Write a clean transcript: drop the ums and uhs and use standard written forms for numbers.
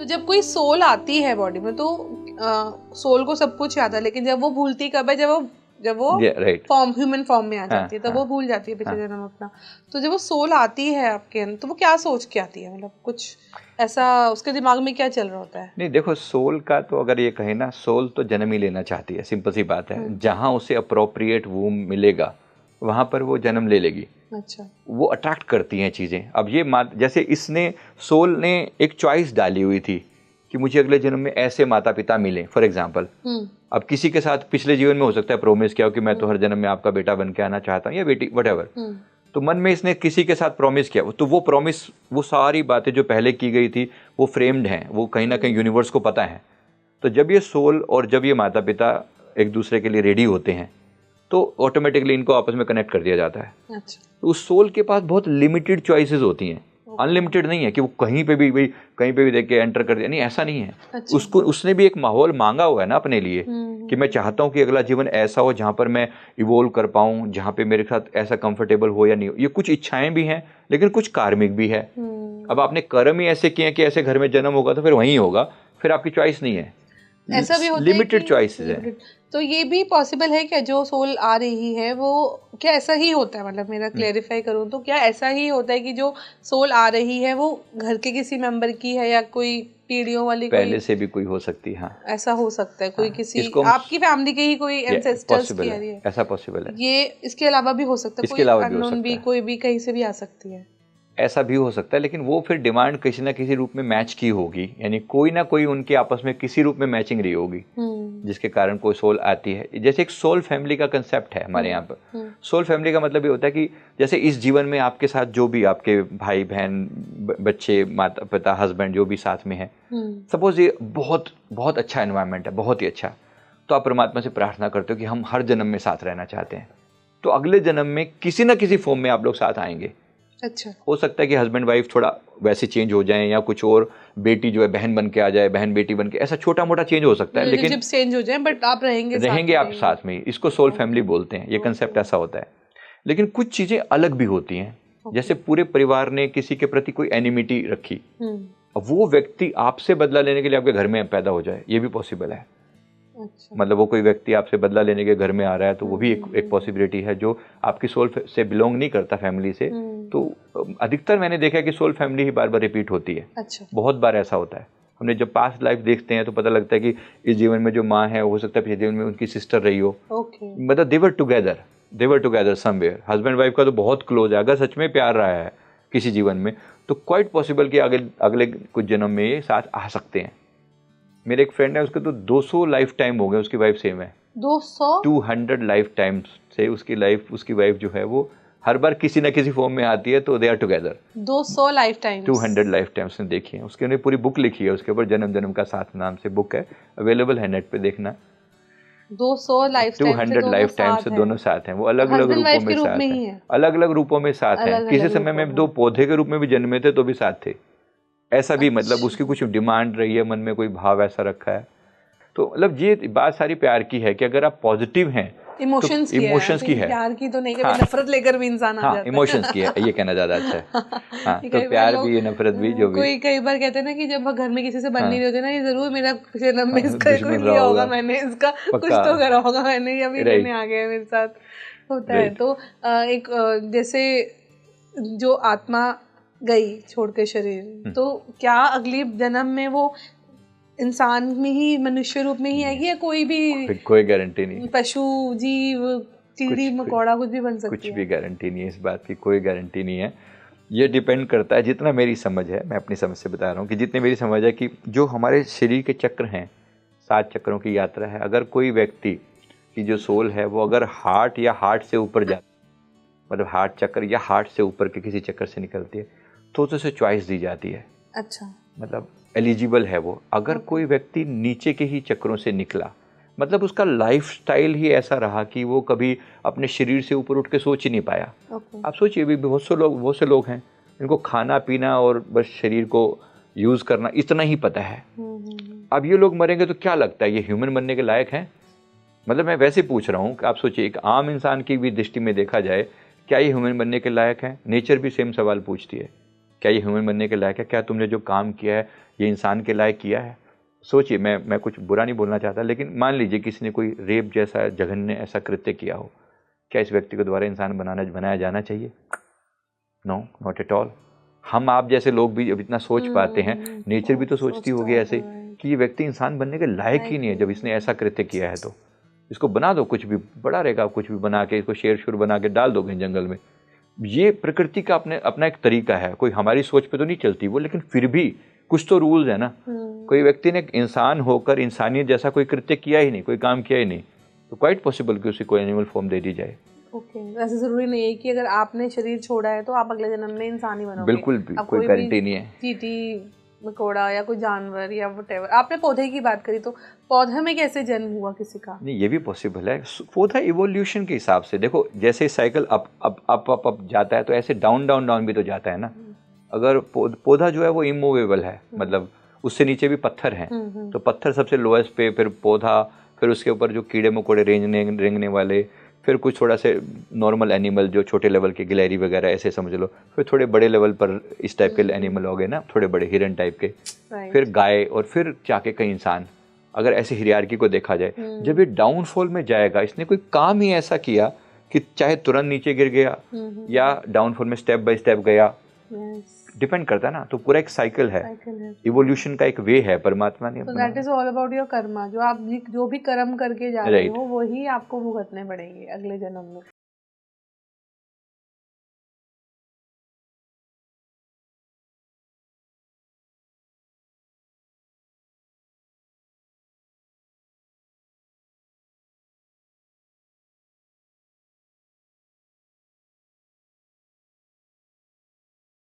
जब कोई सोल आती है बॉडी में तो सोल को सब कुछ याद है, लेकिन जब वो भूलती कब है, जब वो फॉर्म ह्यूमन फॉर्म में आ जाती है तब वो भूल जाती है पिछले जन्म अपना। तो जब वो सोल आती है आपके अंदर तो वो क्या सोच के आती है, मतलब कुछ ऐसा उसके दिमाग में क्या चल रहा होता है? नहीं देखो, सोल का तो अगर ये कहे ना, सोल तो जन्म ही लेना चाहती है, सिंपल सी बात है। जहाँ उसे अप्रोप्रिएट वूम मिलेगा वहाँ पर वो जन्म ले लेगी। अच्छा। वो अट्रैक्ट करती हैं चीज़ें। अब ये जैसे इसने सोल ने एक चॉइस डाली हुई थी कि मुझे अगले जन्म में ऐसे माता पिता मिले, फॉर एग्जाम्पल। अब किसी के साथ पिछले जीवन में हो सकता है प्रोमिस किया हो कि मैं तो हर जन्म में आपका बेटा बन के आना चाहता हूँ या बेटी, वट। तो मन में इसने किसी के साथ प्रॉमिस किया, तो वो प्रॉमिस, वो सारी बातें जो पहले की गई थी वो फ्रेम्ड हैं, वो कहीं ना कहीं यूनिवर्स को पता है। तो जब ये सोल और जब ये माता पिता एक दूसरे के लिए रेडी होते हैं तो ऑटोमेटिकली इनको आपस में कनेक्ट कर दिया जाता है। अच्छा। तो उस सोल के पास बहुत लिमिटेड चॉइसेस होती हैं, अनलिमिटेड नहीं है कि वो कहीं पे भी देख के एंटर कर दिया, नहीं, ऐसा नहीं है। अच्छा। उसने भी एक माहौल मांगा हुआ है ना अपने लिए कि मैं चाहता हूँ कि अगला जीवन ऐसा हो जहाँ पर मैं इवोल्व कर पाऊँ, जहाँ पे मेरे साथ ऐसा कंफर्टेबल हो या नहीं हो। ये कुछ इच्छाएं भी हैं लेकिन कुछ कार्मिक भी है। अब आपने कर्म ही ऐसे किए कि ऐसे घर में जन्म होगा तो फिर वहीं होगा, फिर आपकी चॉइस नहीं है, ऐसा भी होता है लिमिटेड चॉइसेस है। तो ये भी पॉसिबल है क्या जो सोल आ रही है वो क्या ऐसा ही होता है, मतलब मेरा क्लेरिफाई करूँ तो क्या ऐसा ही होता है कि जो सोल आ रही है वो घर के किसी मेंबर की है या कोई पीढ़ियों वाली, पहले से भी कोई हो सकती है? हाँ, ऐसा हो सकता है। कोई किसी आपकी फैमिली के ही कोई एंसेस्टर्स की है, ऐसा पॉसिबल है। ये इसके अलावा भी हो सकता है, इसके अलावा भी कोई भी कहीं से भी आ सकती है, ऐसा भी हो सकता है। लेकिन वो फिर डिमांड किसी ना किसी रूप में मैच की होगी, यानी कोई ना कोई उनके आपस में किसी रूप में मैचिंग रही होगी जिसके कारण कोई सोल आती है। जैसे एक सोल फैमिली का कंसेप्ट है हमारे यहाँ पर। सोल फैमिली का मतलब ये होता है कि जैसे इस जीवन में आपके साथ जो भी आपके भाई बहन बच्चे माता पिता हस्बैंड जो भी साथ में है, सपोज ये बहुत बहुत अच्छा एनवायरनमेंट है, बहुत ही अच्छा, तो आप परमात्मा से प्रार्थना करते हो कि हम हर जन्म में साथ रहना चाहते हैं, तो अगले जन्म में किसी ना किसी फॉर्म में आप लोग साथ आएंगे। अच्छा। हो सकता है कि हस्बैंड वाइफ थोड़ा वैसे चेंज हो जाए या कुछ और, बेटी जो है बहन बन के आ जाए, बहन बेटी बन के, ऐसा छोटा मोटा चेंज हो सकता है, लेकिन चेंज हो जाए बट आप रहेंगे आप साथ में ही। इसको सोल फैमिली बोलते हैं, ये कंसेप्ट ऐसा होता है। लेकिन कुछ चीजें अलग भी होती हैं, जैसे पूरे परिवार ने किसी के प्रति कोई एनिमिटी रखी, अब वो व्यक्ति आपसे बदला लेने के लिए आपके घर में पैदा हो जाए, ये भी पॉसिबल है। अच्छा। मतलब वो कोई व्यक्ति आपसे बदला लेने के घर में आ रहा है तो वो भी एक पॉसिबिलिटी है जो आपकी सोल से बिलोंग नहीं करता, फैमिली से। तो अधिकतर मैंने देखा है कि सोल फैमिली ही बार बार रिपीट होती है। अच्छा। बहुत बार ऐसा होता है। हमने जब पास्ट लाइफ देखते हैं तो पता लगता है कि इस जीवन में जो माँ है हो सकता है पिछले जीवन में उनकी सिस्टर रही हो। मतलब they were together somewhere. Husband wife का तो बहुत क्लोज है, अगर सच में प्यार रहा है किसी जीवन में तो क्वाइट पॉसिबल कि अगले कुछ जन्म में ये साथ आ सकते हैं। मेरे एक फ्रेंड है, उसके तो 200 लाइफ टाइम हो गए, उसकी वाइफ सेम है। 200 लाइफ टाइम से उसकी वाइफ जो है वो हर बार किसी ना किसी फॉर्म में आती है, तो they are together. 200 life time 200 life times ने देखी है। उसके उन्हें पूरी बुक लिखी है उसके ऊपर, जन्म जन्म का साथ नाम से बुक है, अवेलेबल है नेट पे, देखना। 200 लाइफ 200 लाइफ टाइम से दोनों साथ हैं। वो अलग अलग रूपों में साथ हैं, अलग अलग रूपों में साथ हैं। किसी समय में 2 पौधे के रूप में भी जन्मे थे तो भी साथ थे, ऐसा भी। मतलब उसकी कुछ डिमांड रही है, मन में कोई भाव ऐसा रखा है। तो मतलब ये बात सारी प्यार की है कि अगर आप पॉजिटिव हैं, इमोशंस की है, प्यार की तो नहीं, कभी नफरत लेकर भी इंसान आ जाता है। इमोशंस की है, ये कहना ज्यादा अच्छा है। हाँ, तो प्यार भी, नफरत भी, जो भी। कोई कई बार कहते हैं ना कि जब घर में किसी से बन नहीं रहे होते ना, ये जरूर मेरा जन्म में इसका कोई लिया होगा, मैंने इसका कुछ तो करा होगा, मैंने अभी लेने आ गया मेरे साथ होता है। तो एक जैसे जो आत्मा गई छोड़ के शरीर, तो क्या अगली जन्म में वो इंसान में ही, मनुष्य रूप में ही आएगी या कोई भी? कोई गारंटी नहीं, पशु जीव चिड़ी मकोड़ा कुछ भी बन सकती है, कुछ भी गारंटी नहीं है, इस बात की कोई गारंटी नहीं है। ये डिपेंड करता है, जितना मेरी समझ है, मैं अपनी समझ से बता रहा हूँ कि जितनी मेरी समझ है कि जो हमारे शरीर के चक्र हैं, 7 चक्रों की यात्रा है, अगर कोई व्यक्ति की जो सोल है वो अगर हार्ट या हार्ट से ऊपर जाती, मतलब हार्ट चक्र या हार्ट से ऊपर के किसी चक्कर से निकलती है तो उसे चॉइस दी जाती है। अच्छा। मतलब एलिजिबल है वो। अगर कोई व्यक्ति नीचे के ही चक्रों से निकला, मतलब उसका लाइफस्टाइल ही ऐसा रहा कि वो कभी अपने शरीर से ऊपर उठ के सोच ही नहीं पाया। आप सोचिए, भी बहुत से लोग हैं इनको खाना पीना और बस शरीर को यूज़ करना इतना ही पता है। अब ये लोग मरेंगे तो क्या लगता है ये ह्यूमन बनने के लायक हैं? मतलब मैं वैसे पूछ रहा हूँ कि आप सोचिए, एक आम इंसान की भी दृष्टि में देखा जाए, क्या ये ह्यूमन बनने के लायक है? नेचर भी सेम सवाल पूछती है, क्या ये ह्यूमन बनने के लायक है? क्या तुमने जो काम किया है ये इंसान के लायक किया है? सोचिए, मैं कुछ बुरा नहीं बोलना चाहता, लेकिन मान लीजिए किसी ने कोई रेप जैसा जघन्य ऐसा कृत्य किया हो, क्या इस व्यक्ति को दोबारा इंसान बनाया जाना चाहिए? No, not at all. हम आप जैसे लोग भी जब इतना सोच पाते हैं, नेचर भी तो सोचती होगी ऐसे कि ये व्यक्ति इंसान बनने के लायक ही नहीं है जब इसने ऐसा कृत्य किया है, तो इसको बना दो, कुछ भी बड़ा रहेगा, कुछ भी बना के इसको शेर शुर बना के डाल दोगे जंगल में। ये प्रकृति का अपना एक तरीका है, कोई हमारी सोच पे तो नहीं चलती वो, लेकिन फिर भी कुछ तो रूल्स है ना। कोई व्यक्ति ने इंसान होकर इंसानियत जैसा कोई कृत्य किया ही नहीं, कोई काम किया ही नहीं, तो क्वाइट पॉसिबल कि उसे कोई एनिमल फॉर्म दे दी जाए। ओके, ऐसे जरूरी नहीं है कि अगर आपने शरीर छोड़ा है तो आप अगले जन्म में इंसान ही बनोगे। बिल्कुल भी कोई गारंटी नहीं है। चींटी, मकोड़ा या कोई जानवर या व्हाटएवर। आपने पौधे की बात करी, तो पौधे में कैसे जन्म हुआ किसी का? नहीं, ये भी पॉसिबल है। पौधा इवोल्यूशन के हिसाब से, देखो जैसे साइकिल अप जाता है, तो ऐसे डाउन डाउन डाउन भी तो जाता है ना। अगर पौधा जो है वो इमूवेबल है, मतलब उससे नीचे भी पत्थर हैं, तो पत्थर सबसे लोएस्ट पे, फिर पौधा, फिर उसके ऊपर जो कीड़े मकोड़े रेंगने वाले, फिर कुछ थोड़ा से नॉर्मल एनिमल जो छोटे लेवल के, गिलहरी वगैरह ऐसे समझ लो, फिर थोड़े बड़े लेवल पर इस टाइप के एनिमल हो गए ना, थोड़े बड़े हिरन टाइप के, फिर गाय, और फिर जाके कई इंसान। अगर ऐसे हिरार्की को देखा जाए, जब ये डाउनफॉल में जाएगा, इसने कोई काम ही ऐसा किया कि चाहे तुरंत नीचे गिर गया या डाउनफॉल में स्टेप बाय स्टेप गया, डिपेंड करता है ना। तो पूरा एक साइकिल है, इवोल्यूशन का एक वे है, परमात्मा ने। That is all about your Karma. जो आप जो भी कर्म करके जा रहे हो वही आपको भुगतने पड़ेंगे अगले जन्म में।